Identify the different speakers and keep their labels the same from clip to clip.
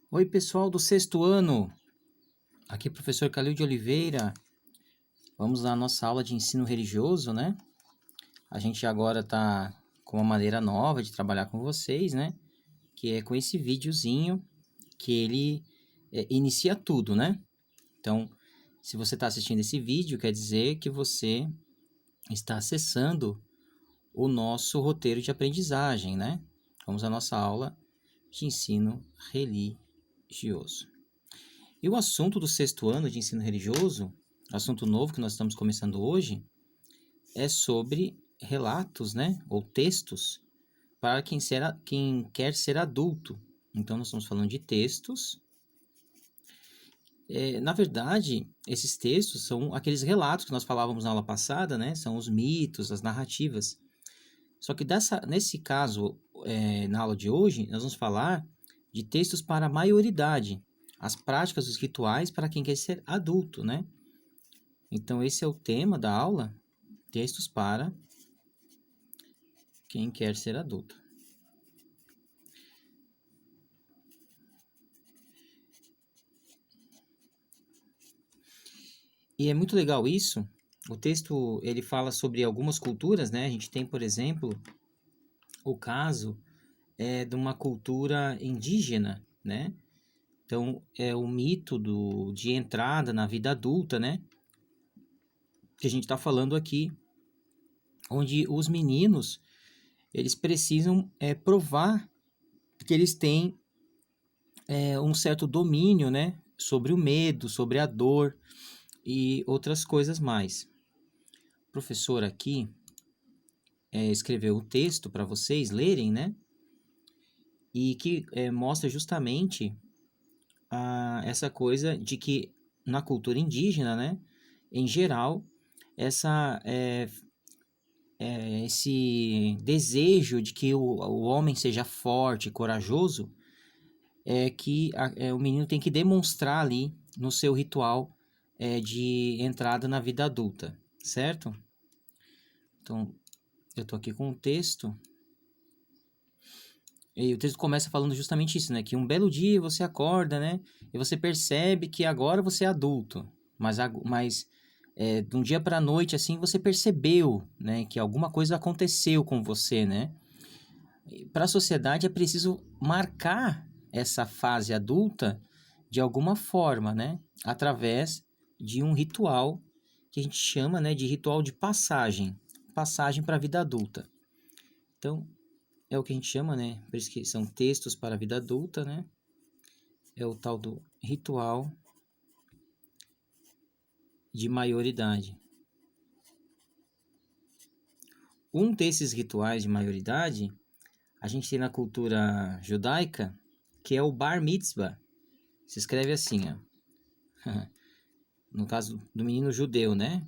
Speaker 1: Oi, pessoal do sexto ano. Aqui, professor Calil de Oliveira. Vamos à nossa aula de ensino religioso, né? A gente agora tá com uma maneira nova de trabalhar com vocês, né? Que é com esse videozinho que ele inicia tudo, né? Então, se você está assistindo esse vídeo, quer dizer que você está acessando o nosso roteiro de aprendizagem, né? Vamos à nossa aula de ensino religioso. E o assunto do sexto ano de ensino religioso, assunto novo que nós estamos começando hoje, é sobre relatos, né, ou textos para quem quer ser adulto. Então, nós estamos falando de textos. Na verdade, esses textos são aqueles relatos que nós falávamos na aula passada, né? São os mitos, as narrativas. Só que nesse caso, na aula de hoje, nós vamos falar de textos para a maioridade, as práticas, os rituais para quem quer ser adulto, né? Então, esse é o tema da aula, textos para quem quer ser adulto. E é muito legal isso. O texto, ele fala sobre algumas culturas, né? A gente tem, por exemplo, o caso de uma cultura indígena, né? Então, é o mito de entrada na vida adulta, né? Que a gente está falando aqui, onde os meninos, eles precisam provar que eles têm um certo domínio, né? Sobre o medo, sobre a dor e outras coisas mais. O professor aqui escreveu o texto para vocês lerem, né? E que mostra justamente essa coisa de que na cultura indígena, né? Em geral, esse desejo de que o homem seja forte, corajoso, é que o menino tem que demonstrar ali no seu ritual de entrada na vida adulta, certo? Então, eu tô aqui com o texto. E o texto começa falando justamente isso, né? Que um belo dia você acorda, né? E você percebe que agora você é adulto. Mas de um dia para a noite, assim, você percebeu, né? Que alguma coisa aconteceu com você, né? Para a sociedade é preciso marcar essa fase adulta de alguma forma, né? Através de um ritual que a gente chama, né, de ritual de passagem para a vida adulta. Então, é o que a gente chama, né? Por isso que são textos para a vida adulta, né? É o tal do ritual de maioridade. Um desses rituais de maioridade, a gente tem na cultura judaica, que é o Bar Mitzvah. Se escreve assim, ó. No caso do menino judeu, né?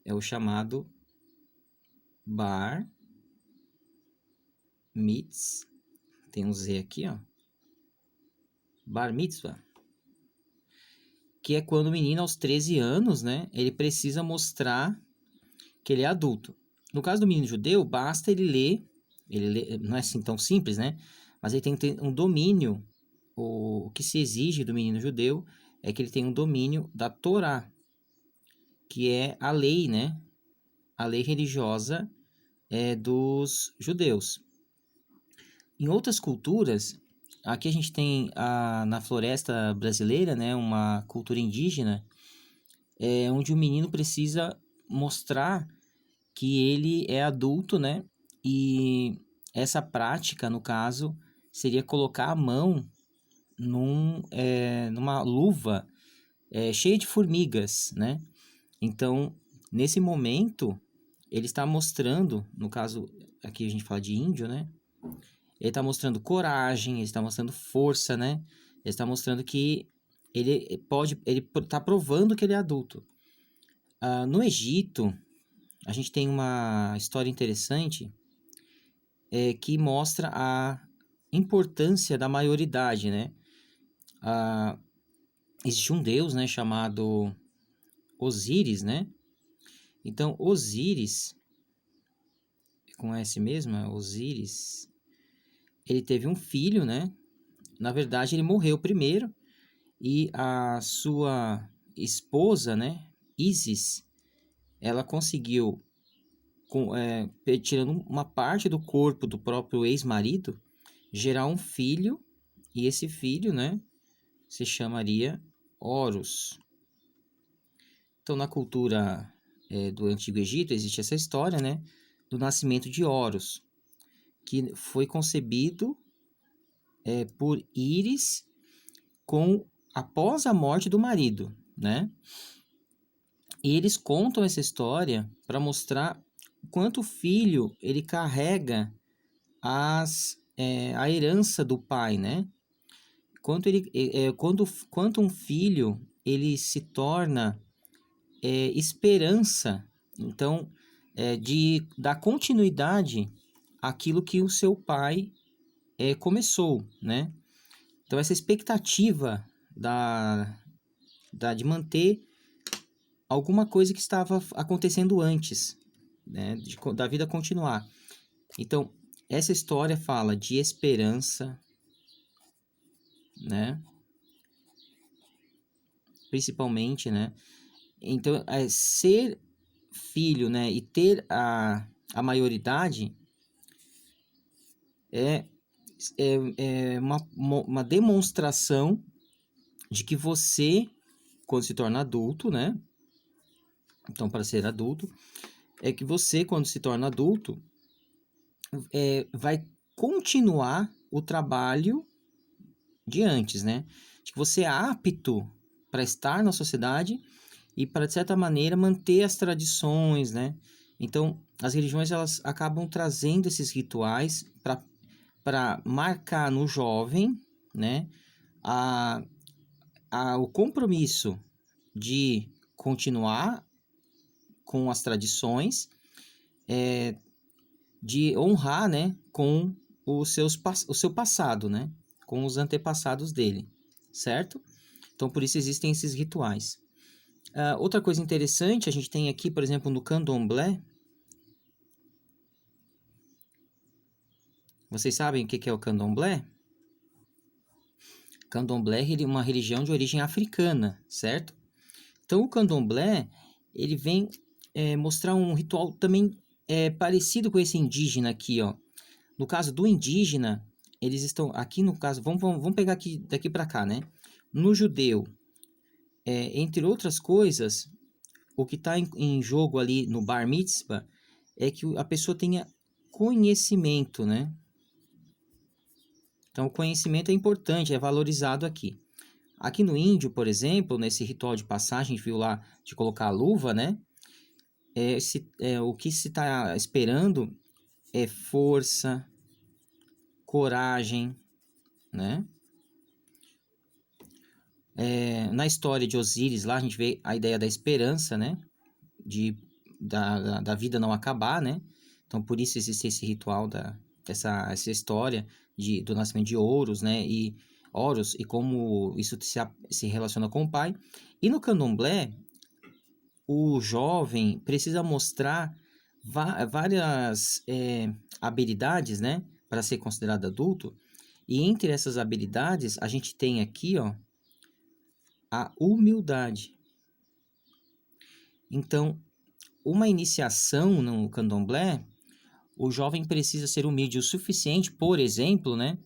Speaker 1: É o chamado Bar Mitzvah. Tem um Z aqui, ó. Bar Mitzvah. Que é quando o menino, aos 13 anos, né? Ele precisa mostrar que ele é adulto. No caso do menino judeu, basta ele lê, não é assim tão simples, né? Mas ele tem que ter um domínio. O que se exige do menino judeu é que ele tenha um domínio da Torá, que é a lei, né? A lei religiosa dos judeus. Em outras culturas, aqui a gente tem na floresta brasileira, né, uma cultura indígena, onde o menino precisa mostrar que ele é adulto, né? E essa prática, no caso, seria colocar a mão numa luva cheia de formigas, né? Então, nesse momento, ele está mostrando, no caso, aqui a gente fala de índio, né? Ele está mostrando coragem, ele está mostrando força, né? Ele está mostrando que ele está provando que ele é adulto. No Egito, a gente tem uma história interessante que mostra a importância da maioridade, né? Existe um deus, né, chamado Osíris, né? Então, Osíris, com S mesmo, Osíris, ele teve um filho, né? na verdade, ele morreu primeiro e a sua esposa, né, Isis, ela conseguiu, tirando uma parte do corpo do próprio ex-marido, gerar um filho, e esse filho, né, se chamaria Horus. Então, na cultura do Antigo Egito, existe essa história, né, do nascimento de Horus, que foi concebido por Íris após a morte do marido, né? E eles contam essa história para mostrar o quanto o filho ele carrega a herança do pai, né? Quanto um filho ele se torna esperança, então, de dar continuidade àquilo que o seu pai começou, né? Então, essa expectativa de manter alguma coisa que estava acontecendo antes, né? Da vida continuar. Então, essa história fala de esperança, né? Principalmente, né? Então, ser filho, né? E ter a maioridade é uma demonstração de que você, quando se torna adulto, né? Então, para ser adulto, é que você, quando se torna adulto, vai continuar o trabalho de antes, né? De que você é apto para estar na sociedade e para, de certa maneira, manter as tradições, né? Então, as religiões, elas acabam trazendo esses rituais para marcar no jovem, né? O compromisso de continuar com as tradições, de honrar, né, com o seu passado, né, com os antepassados dele, certo? Então, por isso existem esses rituais. Outra coisa interessante, a gente tem aqui, por exemplo, no candomblé. Vocês sabem o que é o candomblé? Candomblé é uma religião de origem africana, certo? Então, o candomblé, ele vem mostrar um ritual também parecido com esse indígena aqui, ó. No caso do indígena, eles estão aqui no caso, vamos pegar aqui daqui para cá, né? No judeu, entre outras coisas, o que está em jogo ali no bar mitzvah é que a pessoa tenha conhecimento, né? Então, o conhecimento é importante, é valorizado aqui. Aqui no índio, por exemplo, nesse ritual de passagem, a gente viu lá de colocar a luva, né? O que se está esperando é força, coragem, né? Na história de Osíris, lá a gente vê a ideia da esperança, né? Da vida não acabar, né? Então, por isso existe esse ritual, essa história do nascimento de Horus, né? Horus, e como isso se relaciona com o pai. E no candomblé, o jovem precisa mostrar várias habilidades, né? Para ser considerado adulto. E entre essas habilidades, a gente tem aqui, ó, a humildade. Então, uma iniciação no candomblé, o jovem precisa ser humilde o suficiente, por exemplo, né,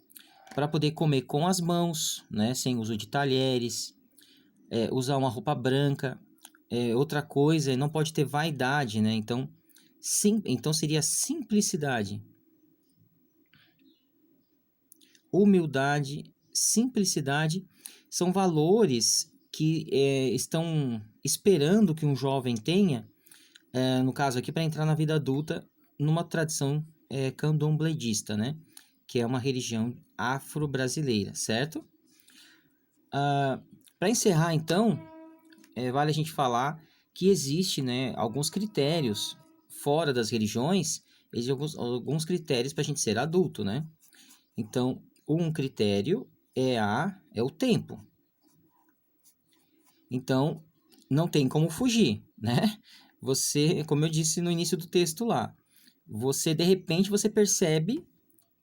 Speaker 1: para poder comer com as mãos, né, sem uso de talheres, usar uma roupa branca. Outra coisa, não pode ter vaidade, né? Então, então seria simplicidade. Humildade, simplicidade são valores que estão esperando que um jovem tenha, no caso aqui, para entrar na vida adulta, numa tradição candombledista, né? Que é uma religião afro-brasileira, certo? Para encerrar, então, vale a gente falar que existe, né, alguns critérios fora das religiões, existem alguns critérios para a gente ser adulto, né? Então, um critério é o tempo. Então, não tem como fugir, né? Você, como eu disse no início do texto lá, de repente você percebe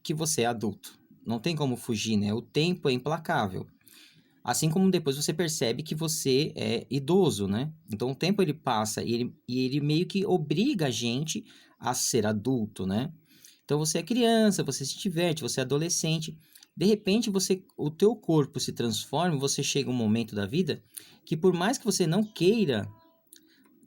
Speaker 1: que você é adulto, não tem como fugir, né? O tempo é implacável. Assim como depois você percebe que você é idoso, né? Então o tempo ele passa e ele meio que obriga a gente a ser adulto, né? Então você é criança, você se diverte, você é adolescente. De repente o teu corpo se transforma, você chega um momento da vida que por mais que você não queira,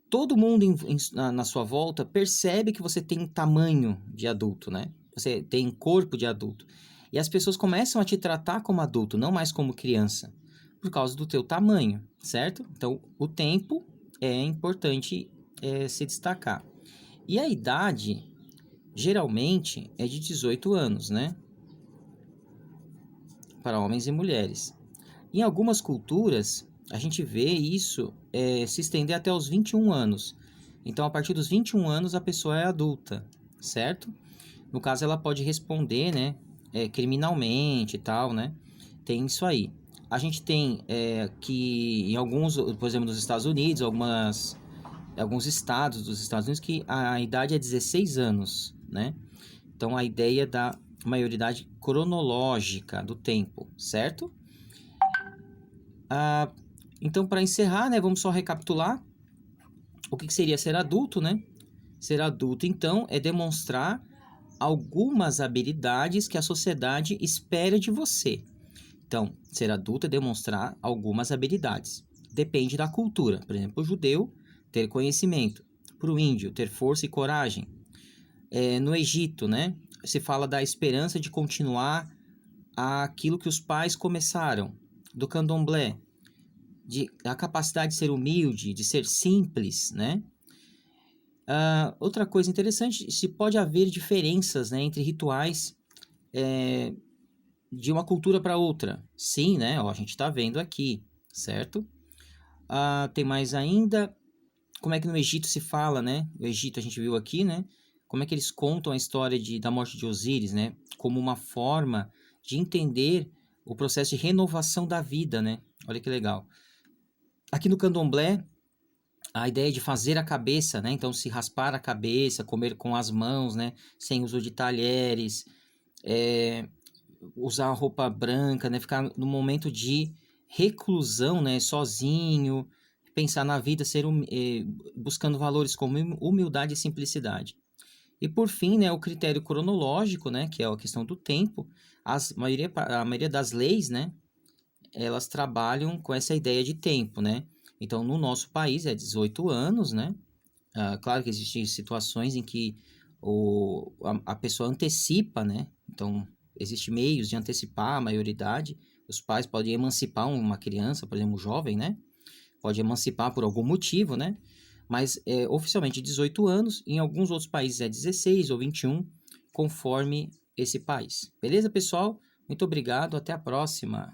Speaker 1: todo mundo na sua volta percebe que você tem um tamanho de adulto, né? Você tem corpo de adulto. E as pessoas começam a te tratar como adulto, não mais como criança, por causa do teu tamanho, certo? Então, o tempo é importante se destacar. E a idade, geralmente, é de 18 anos, né? Para homens e mulheres. Em algumas culturas, a gente vê isso se estender até os 21 anos. Então, a partir dos 21 anos, a pessoa é adulta, certo? No caso, ela pode responder, né, criminalmente e tal, né? Tem isso aí. A gente tem que em alguns, por exemplo, nos Estados Unidos, alguns estados dos Estados Unidos que a idade é 16 anos, né? Então, a ideia da maioridade cronológica do tempo, certo? Então, para encerrar, né, vamos só recapitular o que seria ser adulto, né? Ser adulto, então, é demonstrar algumas habilidades que a sociedade espera de você. Então, ser adulto é demonstrar algumas habilidades. Depende da cultura. Por exemplo, o judeu, ter conhecimento. Para o índio, ter força e coragem. No Egito, né, se fala da esperança de continuar aquilo que os pais começaram. Do candomblé, a capacidade de ser humilde, de ser simples, né? Outra coisa interessante, se pode haver diferenças, né, entre rituais de uma cultura para outra. Sim, né? Ó, a gente está vendo aqui, certo? Tem mais ainda, como é que no Egito se fala, né? O Egito a gente viu aqui, né? Como é que eles contam a história da morte de Osíris, né? Como uma forma de entender o processo de renovação da vida, né? Olha que legal. Aqui no Candomblé, a ideia de fazer a cabeça, né? Então, se raspar a cabeça, comer com as mãos, né? Sem uso de talheres, usar roupa branca, né? Ficar no momento de reclusão, né? Sozinho, pensar na vida, buscando valores como humildade e simplicidade. E por fim, né? O critério cronológico, né? Que é a questão do tempo. A maioria das leis, né? Elas trabalham com essa ideia de tempo, né? Então, no nosso país é 18 anos, né? Claro que existem situações em que a pessoa antecipa, né? Então, existem meios de antecipar a maioridade. Os pais podem emancipar uma criança, por exemplo, um jovem, né? Pode emancipar por algum motivo, né? Mas oficialmente 18 anos, em alguns outros países é 16 ou 21, conforme esse país. Beleza, pessoal? Muito obrigado, até a próxima.